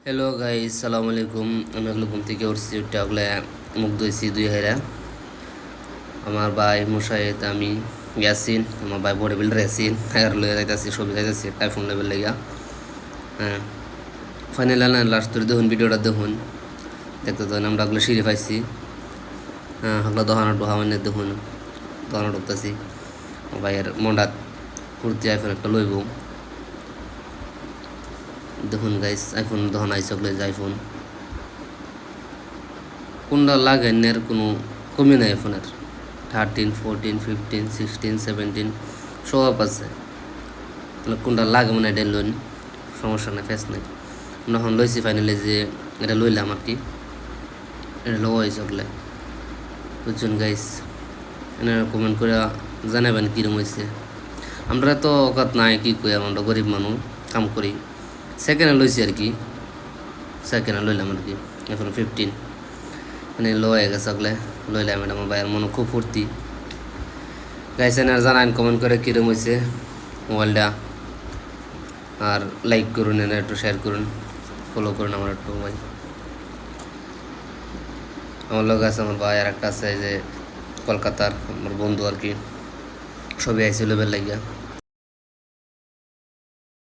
Hello guys, সালামু আলাইকুম। আমি ওগুলো ঘুম থেকে উঠছি, উঠতে ওগুলো মুখ ধুইছি দুই হাইরা। আমার ভাই মুশাহিদ, আমি ইয়াসিন, আমার ভাই বডি বিল্ডার ইয়াসিন আর লয়ে যাইতেছি, ছবি যাইতেছি টাইফোন লেভেল লেগা। হ্যাঁ, ফাইনাল লাস্ট ধরে দেখুন, ভিডিওটা দেখুন, দেখতে তো আমরা ওগুলো সিঁড়ি পাইছি। হ্যাঁ, ওগুলো দহানো ডোহা মানে দেখুন, দহানো ঢুকতেছি। আমার ভাইয়ের মন্ডাত কুর্তি আইফোন একটা লইব। দেখুন গাইস, আইফোন দহন আইসে ওগুলো আইফোন কোনটা লাগে এর কোনো কমই নাই। আইফোনের 13, 14, 15, 16, 17 সব আছে। তাহলে কোনটা লাগে মানে এটা লইন, সমস্যা নেই, ফেস নেই। এখন লইছি ফাইনালি যে এটা লইলাম আর কি, এটা লো হয়েছে ওগুলো, বুঝছেন গাইস। এনারা কমেন্ট করে জানাবেন কীরকম হয়েছে। আমরা তো অকাত নাই, কী কই, আমরা গরিব মানুষ, কাম করি। সেকেন্ডে লইছি আর কি, সেকেন্ডে লইলাম আর কি। এখন 15 মানে লো হয়ে গেছে ওগুলো, লইলাম। এটা আমার ভাইয়ের মনে খুব ফুর্তি। গাইছেন আর জানান কমেন্ট করে কীরকম হয়েছে মোবাইলটা। আর লাইক করুন, এনে একটু শেয়ার করুন, ফলো করুন আমার একটু ভাই। আমার লোক আছে, আমার ভাই আর একটা আছে যে কলকাতার আমার বন্ধু আর কি, সবই আইসি লেভেল লাগিয়া।